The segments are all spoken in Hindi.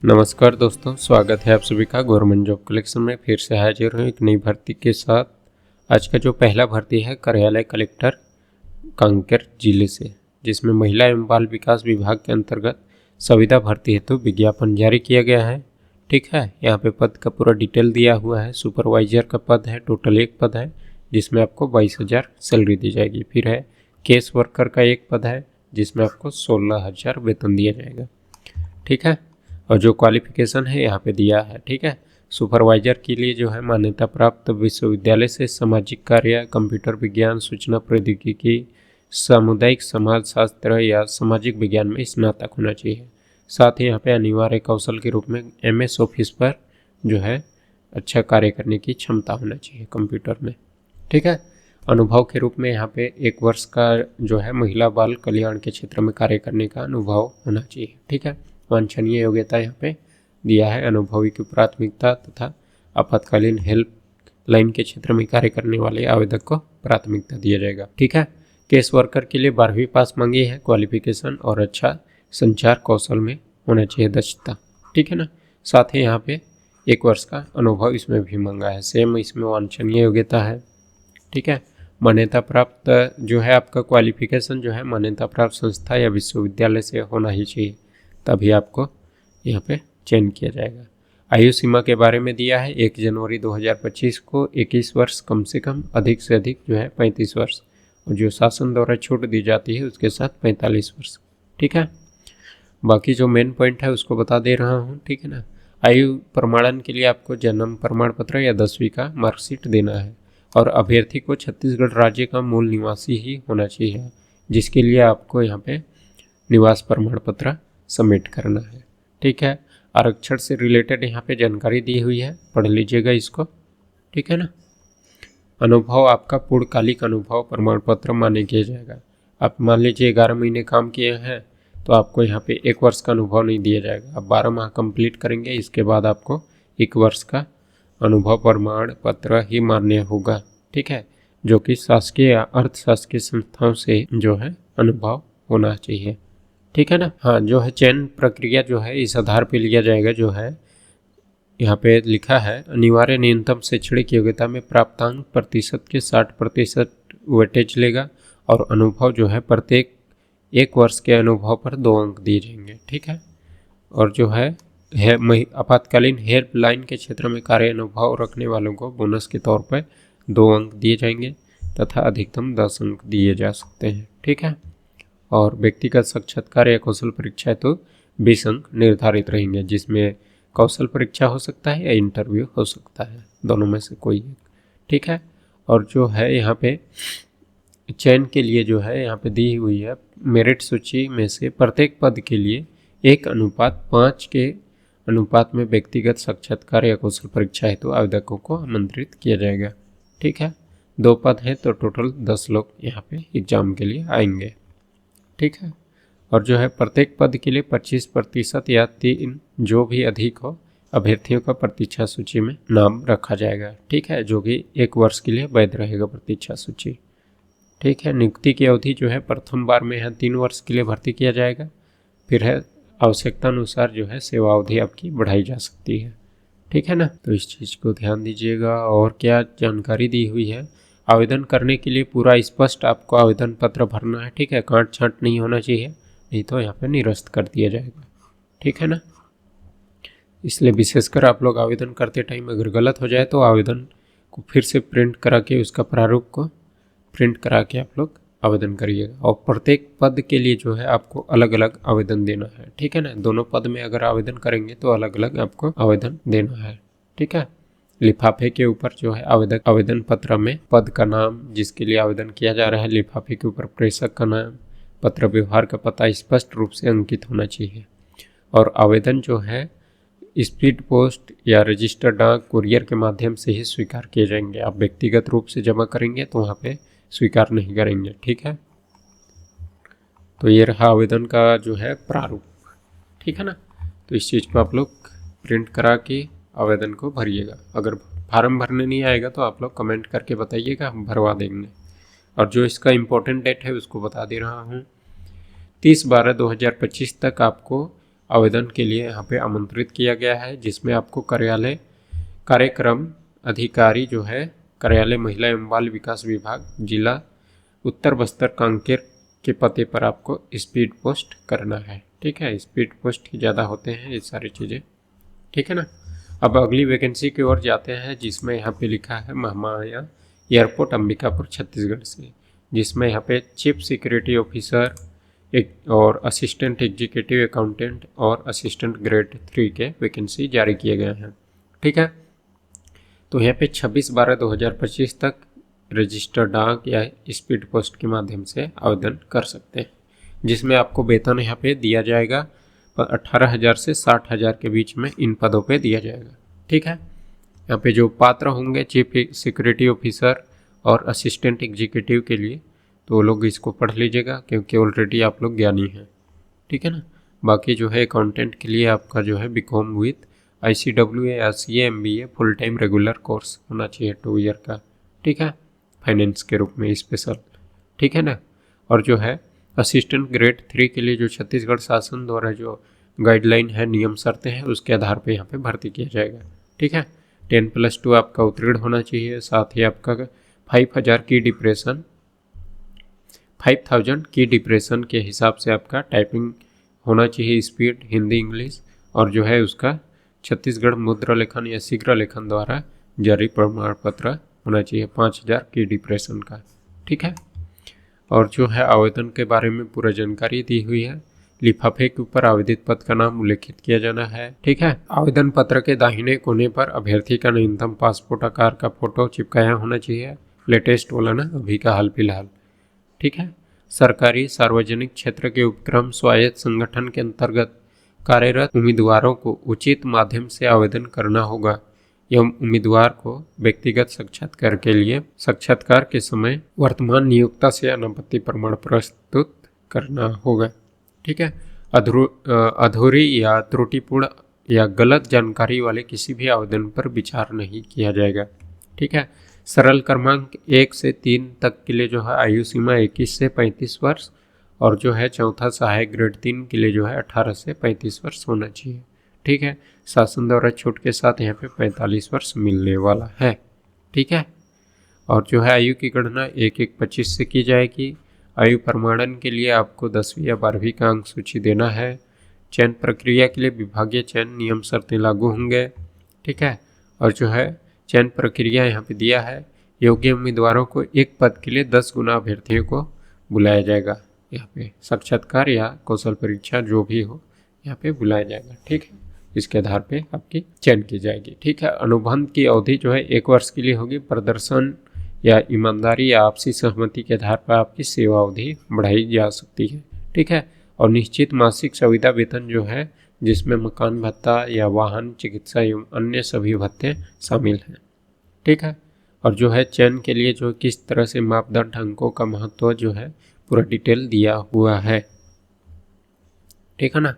नमस्कार दोस्तों, स्वागत है आप सभी का गवर्नमेंट जॉब कलेक्शन में। फिर से हाजिर हूँ एक नई भर्ती के साथ। आज का जो पहला भर्ती है कार्यालय कलेक्टर कांकेर जिले से, जिसमें महिला एवं बाल विकास विभाग के अंतर्गत संविदा भर्ती हेतु विज्ञापन जारी किया गया है। ठीक है, यहाँ पे पद का पूरा डिटेल दिया हुआ है। सुपरवाइजर का पद है, टोटल एक पद है जिसमें आपको 22,000 सैलरी दी जाएगी। फिर है केस वर्कर का एक पद है जिसमें आपको 16,000 वेतन दिया जाएगा। ठीक है, और जो क्वालिफिकेशन है यहाँ पे दिया है। ठीक है, सुपरवाइजर के लिए जो है मान्यता प्राप्त विश्वविद्यालय से सामाजिक कार्य, कंप्यूटर विज्ञान, सूचना प्रौद्योगिकी, सामुदायिक समाज शास्त्र या सामाजिक विज्ञान में स्नातक होना चाहिए। साथ ही यहाँ पे अनिवार्य कौशल के रूप में MS ऑफिस पर जो है अच्छा कार्य करने की क्षमता होना चाहिए कंप्यूटर में। ठीक है, अनुभव के रूप में यहाँ पे 1 वर्ष का जो है महिला बाल कल्याण के क्षेत्र में कार्य करने का अनुभव होना चाहिए। ठीक है, वांछनीय योग्यता यहाँ पे दिया है। अनुभवी की प्राथमिकता तथा आपातकालीन हेल्पलाइन के क्षेत्र में कार्य करने वाले आवेदक को प्राथमिकता दिया जाएगा। ठीक है, केस वर्कर के लिए 12वीं पास मांगी है क्वालिफिकेशन, और अच्छा संचार कौशल में होना चाहिए दक्षता। ठीक है ना, साथ ही यहाँ पे 1 वर्ष का अनुभव इसमें भी मांगा है। सेम इसमें वांछनीय योग्यता है। ठीक है, मान्यता प्राप्त जो है आपका क्वालिफिकेशन जो है मान्यता प्राप्त संस्था या विश्वविद्यालय से होना ही चाहिए, तभी आपको यहाँ पे चयन किया जाएगा। आयु सीमा के बारे में दिया है 1 जनवरी 2025 को 21 वर्ष कम से कम, अधिक से अधिक जो है 35 वर्ष, और जो शासन द्वारा छूट दी जाती है उसके साथ 45 वर्ष। ठीक है, बाकी जो मेन पॉइंट है उसको बता दे रहा हूँ। ठीक है ना, आयु प्रमाणन के लिए आपको जन्म प्रमाण पत्र या 10वीं का मार्कशीट देना है, और अभ्यर्थी को छत्तीसगढ़ राज्य का मूल निवासी ही होना चाहिए, जिसके लिए आपको यहाँ पे निवास प्रमाण पत्र सबमिट करना है। ठीक है, आरक्षण से रिलेटेड यहाँ पे जानकारी दी हुई है, पढ़ लीजिएगा इसको। ठीक है ना, अनुभव आपका पूर्णकालिक अनुभव प्रमाण पत्र मान्य किया जाएगा। आप मान लीजिए 11 महीने काम किए हैं तो आपको यहाँ पे 1 वर्ष का अनुभव नहीं दिया जाएगा। आप 12 माह कंप्लीट करेंगे, इसके बाद आपको 1 वर्ष का अनुभव प्रमाण पत्र ही मान्य होगा। ठीक है, जो कि शासकीय या अर्ध शासकीय संस्थाओं से जो है अनुभव होना चाहिए। ठीक है ना। हाँ, जो है चयन प्रक्रिया जो है इस आधार पे लिया जाएगा। जो है यहाँ पे लिखा है अनिवार्य न्यूनतम शैक्षणिक योग्यता में प्राप्तांक प्रतिशत के 60% वेटेज लेगा, और अनुभव जो है प्रत्येक 1 वर्ष के अनुभव पर 2 अंक दिए जाएंगे। ठीक है, और जो है आपातकालीन हेल्पलाइन के क्षेत्र में कार्य अनुभव रखने वालों को बोनस के तौर पर 2 अंक दिए जाएंगे तथा अधिकतम 10 अंक दिए जा सकते हैं। ठीक है, और व्यक्तिगत साक्षात्कार या कौशल परीक्षा तो 20 अंक निर्धारित रहेंगे, जिसमें कौशल परीक्षा हो सकता है या इंटरव्यू हो सकता है, दोनों में से कोई एक। ठीक है, और जो है यहाँ पे चयन के लिए जो है यहाँ पे दी हुई है मेरिट सूची में से प्रत्येक पद के लिए 1:5 के अनुपात में व्यक्तिगत साक्षात्कार या कौशल परीक्षा हेतु आवेदकों को आमंत्रित किया जाएगा। ठीक है, 2 पद हैं तो टोटल 10 लोग यहाँ पे एग्जाम के लिए आएंगे। ठीक है, और जो है प्रत्येक पद के लिए 25% या 3 जो भी अधिक हो अभ्यर्थियों का प्रतीक्षा सूची में नाम रखा जाएगा। ठीक है, जो कि 1 वर्ष के लिए वैध रहेगा प्रतीक्षा सूची। ठीक है, नियुक्ति की अवधि जो है प्रथम बार में है 3 वर्ष के लिए भर्ती किया जाएगा। फिर है आवश्यकता अनुसार जो है सेवा अवधि आपकी बढ़ाई जा सकती है। ठीक है ना, तो इस चीज़ को ध्यान दीजिएगा। और क्या जानकारी दी हुई है, आवेदन करने के लिए पूरा स्पष्ट आपको आवेदन पत्र भरना है। ठीक है, काट छांट नहीं होना चाहिए, नहीं तो यहाँ पे निरस्त कर दिया जाएगा। ठीक है ना, इसलिए विशेषकर आप लोग आवेदन करते टाइम अगर गलत हो जाए तो आवेदन को फिर से प्रिंट करा के उसका प्रारूप को प्रिंट करा के आप लोग आवेदन करिएगा। और प्रत्येक पद के लिए जो है आपको अलग अलग आवेदन देना है। ठीक है ना, दोनों पद में अगर आवेदन करेंगे तो अलग अलग आपको आवेदन देना है। ठीक है, लिफाफे के ऊपर जो है आवेदन पत्र में पद का नाम जिसके लिए आवेदन किया जा रहा है, लिफाफे के ऊपर प्रेषक का नाम, पत्र व्यवहार का पता स्पष्ट रूप से अंकित होना चाहिए। और आवेदन जो है स्पीड पोस्ट या रजिस्टर डाक कुरियर के माध्यम से ही स्वीकार किए जाएंगे। आप व्यक्तिगत रूप से जमा करेंगे तो वहाँ पे स्वीकार नहीं करेंगे। ठीक है, तो ये रहा आवेदन का जो है प्रारूप। ठीक है ना, तो इस चीज़ को आप लोग प्रिंट करा के आवेदन को भरिएगा। अगर फार्म भरने नहीं आएगा तो आप लोग कमेंट करके बताइएगा, हम भरवा देंगे। और जो इसका इम्पोर्टेंट डेट है उसको बता दे रहा हूँ, 30/12/2025 तक आपको आवेदन के लिए यहाँ पे आमंत्रित किया गया है, जिसमें आपको कार्यक्रम अधिकारी जो है कार्यालय महिला एवं बाल विकास विभाग जिला उत्तर बस्तर कांकेर के पते पर आपको स्पीड पोस्ट करना है। ठीक है, स्पीड पोस्ट ही ज़्यादा होते हैं ये सारी चीज़ें। ठीक है ना। अब अगली वैकेंसी की ओर जाते हैं, जिसमें यहाँ पे लिखा है महामाया एयरपोर्ट अंबिकापुर छत्तीसगढ़ से, जिसमें यहाँ पे चीफ सिक्योरिटी ऑफिसर एक और असिस्टेंट एग्जीक्यूटिव अकाउंटेंट और असिस्टेंट ग्रेड 3 के वैकेंसी जारी किए गए हैं। ठीक है, तो यहाँ पे 26/12/2025 तक रजिस्टर डाक या स्पीड पोस्ट के माध्यम से आवेदन कर सकते हैं, जिसमें आपको वेतन यहाँ पे दिया जाएगा 18,000 से 60,000 के बीच में इन पदों पे दिया जाएगा। ठीक है, यहाँ पे जो पात्र होंगे चीफ सिक्योरिटी ऑफिसर और असिस्टेंट एग्जीक्यूटिव के लिए, तो वो लोग इसको पढ़ लीजिएगा क्योंकि ऑलरेडी आप लोग ज्ञानी हैं। ठीक है ना। बाकी जो है अकाउंटेंट के लिए आपका जो है बीकॉम विथ ICWA या CA MBA full time regular course होना चाहिए 2 ईयर का। ठीक है, फाइनेंस के रूप में स्पेशल। ठीक है ना। और जो है असिस्टेंट ग्रेड 3 के लिए जो छत्तीसगढ़ शासन द्वारा जो गाइडलाइन है, नियम शर्तें हैं, उसके आधार पे यहाँ पे भर्ती किया जाएगा। ठीक है, 10+2 आपका उत्तीर्ण होना चाहिए, साथ ही आपका 5,000 की डिप्रेशन के हिसाब से आपका टाइपिंग होना चाहिए स्पीड हिंदी इंग्लिश, और जो है उसका छत्तीसगढ़ मुद्रा लेखन या शीघ्र लेखन द्वारा जारी प्रमाण पत्र होना चाहिए 5,000 की डिप्रेशन का। ठीक है, और जो है आवेदन के बारे में पूरा जानकारी दी हुई है। लिफाफे के ऊपर आवेदित पद का नाम उल्लेखित किया जाना है। ठीक है, आवेदन पत्र के दाहिने कोने पर अभ्यर्थी का न्यूनतम पासपोर्ट आकार का फोटो चिपकाया होना चाहिए, लेटेस्ट वाला ना, अभी का हाल फिलहाल। ठीक है, सरकारी सार्वजनिक क्षेत्र के उपक्रम स्वायत्त संगठन के अंतर्गत कार्यरत उम्मीदवारों को उचित माध्यम से आवेदन करना होगा एवं उम्मीदवार को व्यक्तिगत साक्षात्कार के समय वर्तमान नियोक्ता से अनापत्ति प्रमाण प्रस्तुत करना होगा। ठीक है, अधूरी या त्रुटिपूर्ण या गलत जानकारी वाले किसी भी आवेदन पर विचार नहीं किया जाएगा। ठीक है, सरल क्रमांक 1 से 3 तक के लिए जो है आयु सीमा 21 से 35 वर्ष, और जो है चौथा सहायक ग्रेड 3 के लिए जो है 18 से 35 वर्ष होना चाहिए। ठीक है, शासन द्वारा छूट के साथ यहाँ पे 45 वर्ष मिलने वाला है। ठीक है, और जो है आयु की गणना 1/1/25 से की जाएगी। आयु प्रमाणन के लिए आपको 10वीं या 12वीं का अंक सूची देना है। चयन प्रक्रिया के लिए विभागीय चयन नियम शर्तें लागू होंगे। ठीक है, और जो है चयन प्रक्रिया यहाँ पे दिया है, योग्य उम्मीदवारों को एक पद के लिए 10 गुना अभ्यर्थियों को बुलाया जाएगा। यहाँ पे साक्षात्कार या कौशल परीक्षा जो भी हो यहाँ पे बुलाया जाएगा। ठीक है, इसके आधार पे आपकी चयन की जाएगी। ठीक है, अनुबंध की अवधि जो है 1 वर्ष के लिए होगी। प्रदर्शन या ईमानदारी या आपसी सहमति के आधार पर आपकी सेवा अवधि बढ़ाई जा सकती है। ठीक है, और निश्चित मासिक सुविधा वेतन जो है, जिसमें मकान भत्ता या वाहन चिकित्सा एवं अन्य सभी भत्ते शामिल हैं। ठीक है, और जो है चयन के लिए जो किस तरह से मापदंड अंकों का महत्व जो है पूरा डिटेल दिया हुआ है। ठीक है ना।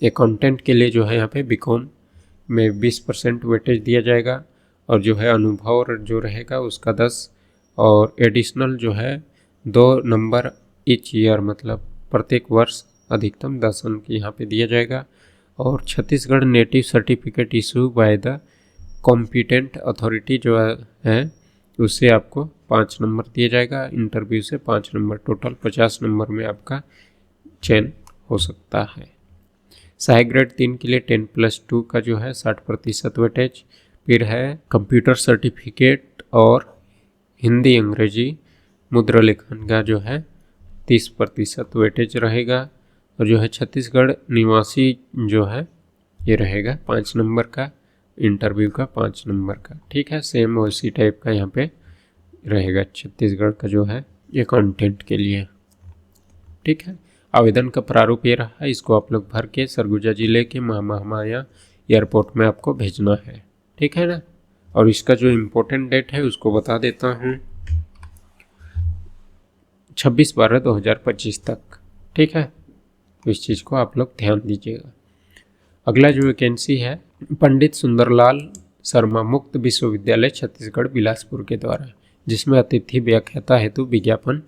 अकाउंटेंट के लिए जो है यहाँ पे बीकॉम में 20% वेटेज दिया जाएगा, और जो है अनुभव जो रहेगा उसका 10, और एडिशनल जो है 2 नंबर ईच ईयर, मतलब प्रत्येक वर्ष अधिकतम 10 अंक यहाँ पे दिया जाएगा। और Chhattisgarh native certificate issue by the competent authority जो है उससे आपको 5 नंबर दिया जाएगा। इंटरव्यू से 5 नंबर, टोटल 50 नंबर में आपका चयन हो सकता है। सहायक ग्रेड 3 के लिए 10+2 का जो है 60% वेटेज। फिर है कंप्यूटर सर्टिफिकेट और हिंदी अंग्रेजी मुद्रा लेखन का जो है 30% वेटेज रहेगा। और जो है छत्तीसगढ़ निवासी जो है ये रहेगा 5 नंबर का, इंटरव्यू का 5 नंबर का। ठीक है, सेम उसी टाइप का यहाँ पे रहेगा छत्तीसगढ़ का जो है अकाउंटेंट के लिए। ठीक है, आवेदन का प्रारूप ये रहा, इसको आप लोग भर के सरगुजा जिले के महामाया एयरपोर्ट में आपको भेजना है। ठीक है ना। और इसका जो इम्पोर्टेंट डेट है उसको बता देता हूँ, 26/12/2025 तक। ठीक है, तो इस चीज़ को आप लोग ध्यान दीजिएगा। अगला जो वैकेंसी है पंडित सुंदरलाल शर्मा मुक्त विश्वविद्यालय छत्तीसगढ़ बिलासपुर के द्वारा, जिसमें अतिथि व्याख्याता हेतु विज्ञापन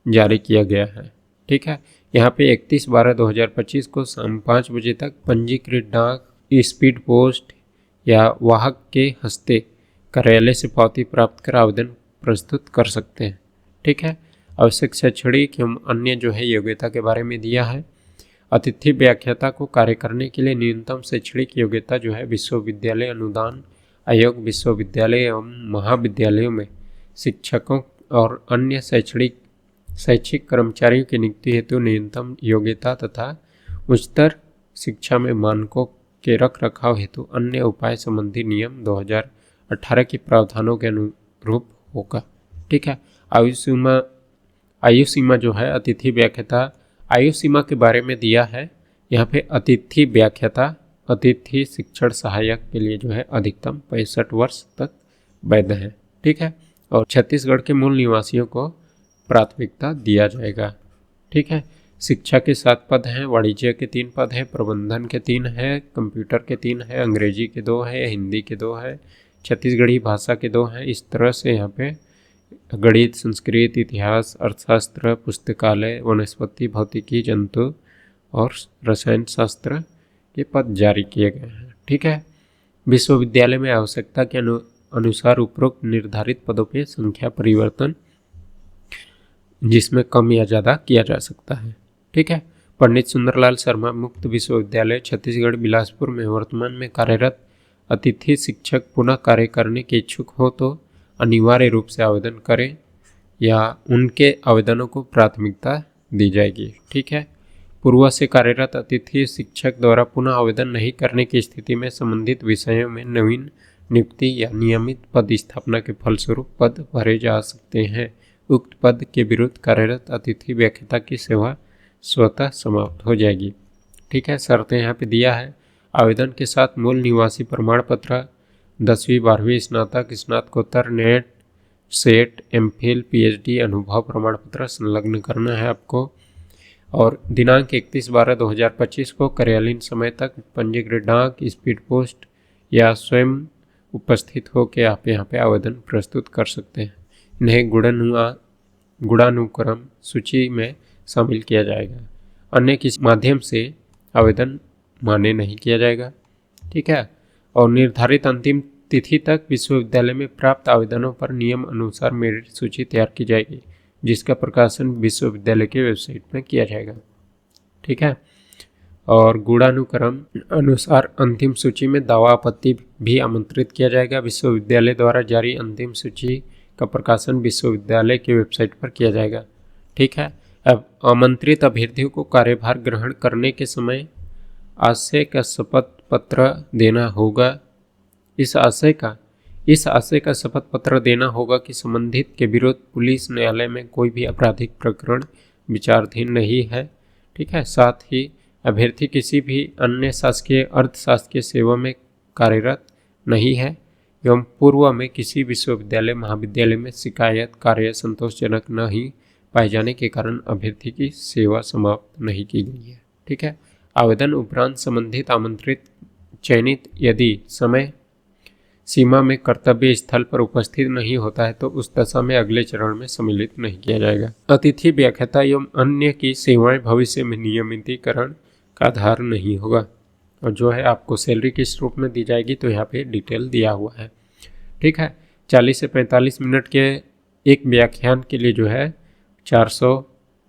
जारी किया गया है। ठीक है, यहाँ पे 31/12/2025 को शाम 5 बजे तक पंजीकृत डाक, स्पीड पोस्ट या वाहक के हस्ते कार्यालय से पावती प्राप्त कर आवेदन प्रस्तुत कर सकते हैं। ठीक है। आवश्यक शैक्षणिक एवं अन्य जो है योग्यता के बारे में दिया है। अतिथि व्याख्याता को कार्य करने के लिए न्यूनतम शैक्षणिक योग्यता जो है विश्वविद्यालय अनुदान आयोग, विश्वविद्यालय एवं महाविद्यालयों में शिक्षकों और अन्य शैक्षिक कर्मचारियों की नियुक्ति हेतु न्यूनतम योग्यता तथा उच्चतर शिक्षा में मानकों के रख रखाव हेतु अन्य उपाय संबंधी नियम 2018 के प्रावधानों के अनुरूप होगा। ठीक है। आयु सीमा जो है अतिथि व्याख्याता, आयु सीमा के बारे में दिया है। यहाँ पे अतिथि व्याख्याता, अतिथि शिक्षण सहायक के लिए जो है अधिकतम 65 वर्ष तक वैध है। ठीक है। और छत्तीसगढ़ के मूल निवासियों को प्राथमिकता दिया जाएगा। ठीक है। शिक्षा के 7 पद हैं, वाणिज्य के 3 पद हैं, प्रबंधन के 3 हैं, कंप्यूटर के 3 हैं, अंग्रेजी के 2 हैं, हिंदी के 2 हैं, छत्तीसगढ़ी भाषा के 2 हैं। इस तरह से यहाँ पे गणित, संस्कृत, इतिहास, अर्थशास्त्र, पुस्तकालय, वनस्पति, भौतिकी, जंतु और रसायन शास्त्र के पद जारी किए गए हैं। ठीक है। विश्वविद्यालय में आवश्यकता के अनुसार उपरोक्त निर्धारित पदों पे संख्या परिवर्तन जिसमें कम या ज़्यादा किया जा सकता है। ठीक है। पंडित सुंदरलाल शर्मा मुक्त विश्वविद्यालय छत्तीसगढ़ बिलासपुर में वर्तमान में कार्यरत अतिथि शिक्षक पुनः कार्य करने के इच्छुक हो तो अनिवार्य रूप से आवेदन करें या उनके आवेदनों को प्राथमिकता दी जाएगी। ठीक है। पूर्व से कार्यरत अतिथि शिक्षक द्वारा पुनः आवेदन नहीं करने की स्थिति में संबंधित विषयों में नवीन नियुक्ति या नियमित पद स्थापना के फलस्वरूप पद भरे जा सकते हैं। उक्त पद के विरुद्ध कार्यरत अतिथि व्याख्याता की सेवा स्वतः समाप्त हो जाएगी। ठीक है। शर्तें यहाँ पे दिया है। आवेदन के साथ मूल निवासी प्रमाण पत्र, 10वीं 12वीं स्नातक, स्नातकोत्तर, नेट, सेट, एमफिल, पीएचडी अनुभव प्रमाण पत्र संलग्न करना है आपको। और दिनांक 31/12/2025 को कार्यालयीन समय तक पंजीकृत डाक, स्पीड पोस्ट या स्वयं उपस्थित होकर आप यहाँ पे आवेदन प्रस्तुत कर सकते हैं। इन्हें गुणानुक्रम सूची में शामिल किया जाएगा। अन्य किसी माध्यम से आवेदन मान्य नहीं किया जाएगा। ठीक है। और निर्धारित अंतिम तिथि तक विश्वविद्यालय में प्राप्त आवेदनों पर नियम अनुसार मेरिट सूची तैयार की जाएगी, जिसका प्रकाशन विश्वविद्यालय के वेबसाइट में किया जाएगा। ठीक है। और गुणानुक्रम अनुसार अंतिम सूची में दावा आपत्ति भी आमंत्रित किया जाएगा। विश्वविद्यालय द्वारा जारी अंतिम सूची का प्रकाशन विश्वविद्यालय की वेबसाइट पर किया जाएगा। ठीक है। अब आमंत्रित अभ्यर्थियों को कार्यभार ग्रहण करने के समय आशय का शपथ पत्र देना होगा। इस आशय का शपथ पत्र देना होगा कि संबंधित के विरुद्ध पुलिस न्यायालय में कोई भी आपराधिक प्रकरण विचाराधीन नहीं है। ठीक है। साथ ही अभ्यर्थी किसी भी अन्य शासकीय अर्धशासकीय सेवा में कार्यरत नहीं है एवं पूर्व में किसी विश्वविद्यालय महाविद्यालय में शिकायत कार्य संतोषजनक नहीं पाए जाने के कारण अभ्यर्थी की सेवा समाप्त नहीं की गई है। ठीक है। आवेदन उपरांत संबंधित आमंत्रित चयनित यदि समय सीमा में कर्तव्य स्थल पर उपस्थित नहीं होता है तो उस दशा में अगले चरण में सम्मिलित नहीं किया जाएगा। अतिथि व्याख्याता एवं अन्य की सेवाएं भविष्य में नियमितीकरण का आधार नहीं होगा और जो है आपको सैलरी किस रूप में दी जाएगी तो यहाँ पे डिटेल दिया हुआ है। ठीक है। 40 से 45 मिनट के एक व्याख्यान के लिए जो है 400।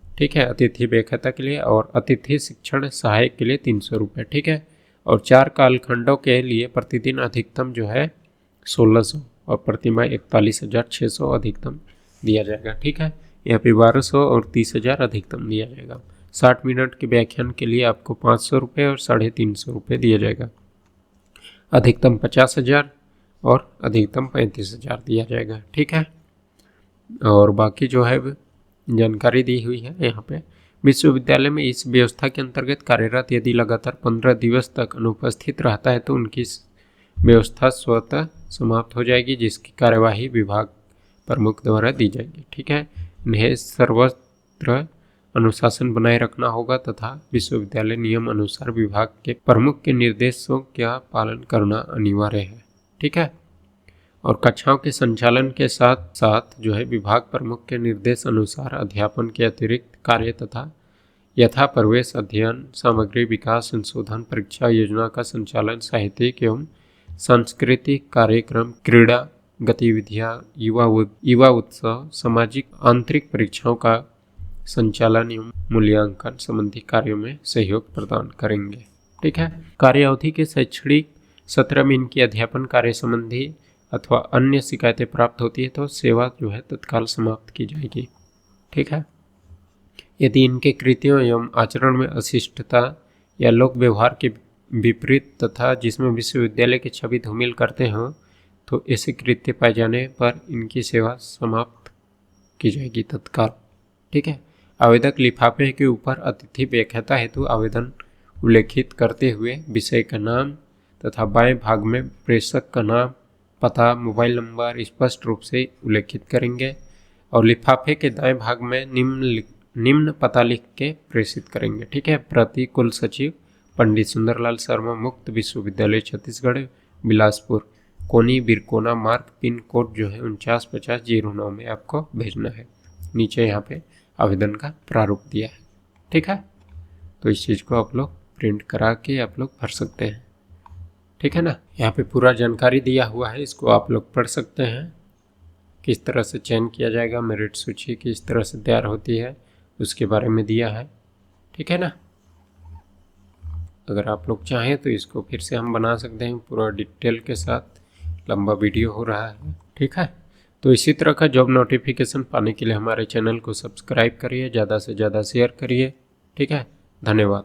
ठीक है। अतिथि व्याख्याता के लिए और अतिथि शिक्षण सहायक के लिए 300 रुपये। ठीक है। और 4 कालखंडों के लिए प्रतिदिन अधिकतम जो है 1600 और प्रतिमाह 41,600 अधिकतम दिया जाएगा। ठीक है। यहाँ पे 1200 और 30,000 अधिकतम दिया जाएगा। 60 मिनट के व्याख्यान के लिए आपको 500 रुपये और 350 रुपये दिया जाएगा। अधिकतम 50,000 और अधिकतम 35,000 दिया जाएगा। ठीक है। और बाकी जो है जानकारी दी हुई है यहाँ पे। विश्वविद्यालय में इस व्यवस्था के अंतर्गत कार्यरत यदि लगातार 15 दिवस तक अनुपस्थित रहता है तो उनकी व्यवस्था स्वतः समाप्त हो जाएगी, जिसकी कार्यवाही विभाग प्रमुख द्वारा दी जाएगी। ठीक है। इन्हें सर्वत्र अनुशासन बनाए रखना होगा तथा विश्वविद्यालय नियम अनुसार विभाग के प्रमुख के निर्देशों का पालन करना अनिवार्य है। ठीक है। और कक्षाओं के संचालन के साथ साथ जो है विभाग प्रमुख के निर्देश अनुसार अध्यापन के अतिरिक्त कार्य तथा यथा प्रवेश, अध्ययन सामग्री विकास, संशोधन, परीक्षा योजना का संचालन, साहित्यिक एवं सांस्कृतिक कार्यक्रम, क्रीड़ा गतिविधियाँ, युवा उत्सव, सामाजिक आंतरिक परीक्षाओं का संचालन एवं मूल्यांकन संबंधी कार्यों में सहयोग प्रदान करेंगे। ठीक है। कार्य अवधि के शैक्षणिक सत्र में इनकी अध्यापन कार्य संबंधी अथवा अन्य शिकायतें प्राप्त होती है तो सेवा जो है तत्काल समाप्त की जाएगी। ठीक है। यदि इनके कृत्यों एवं आचरण में अशिष्टता या लोक व्यवहार के विपरीत तथा जिसमें विश्वविद्यालय की छवि धूमिल करते हों तो ऐसे कृत्य पाए जाने पर इनकी सेवा समाप्त की जाएगी तत्काल। ठीक है। आवेदक लिफाफे के ऊपर अतिथि व्याख्याता हेतु आवेदन उल्लेखित करते हुए विषय का नाम तथा बाएं भाग में प्रेषक का नाम, पता, मोबाइल नंबर स्पष्ट रूप से उल्लेखित करेंगे और लिफाफे के दाएं भाग में निम्न पता लिख के प्रेषित करेंगे। ठीक है। प्रति कुल सचिव पंडित सुंदरलाल शर्मा, मुक्त विश्वविद्यालय छत्तीसगढ़, बिलासपुर, कोनी बिरकोना मार्ग, पिन कोड जो है 495009 में आपको भेजना है। नीचे यहाँ पे आवेदन का प्रारूप दिया है। ठीक है। तो इस चीज़ को आप लोग प्रिंट करा के आप लोग भर सकते हैं। ठीक है ना। यहाँ पे पूरा जानकारी दिया हुआ है, इसको आप लोग पढ़ सकते हैं। किस तरह से चयन किया जाएगा, मेरिट सूची किस तरह से तैयार होती है उसके बारे में दिया है। ठीक है ना। अगर आप लोग चाहें तो इसको फिर से हम बना सकते हैं पूरा डिटेल के साथ, लंबा वीडियो हो रहा है। ठीक है। तो इसी तरह का जॉब नोटिफिकेशन पाने के लिए हमारे चैनल को सब्सक्राइब करिए, ज़्यादा से ज़्यादा शेयर करिए। ठीक है। धन्यवाद।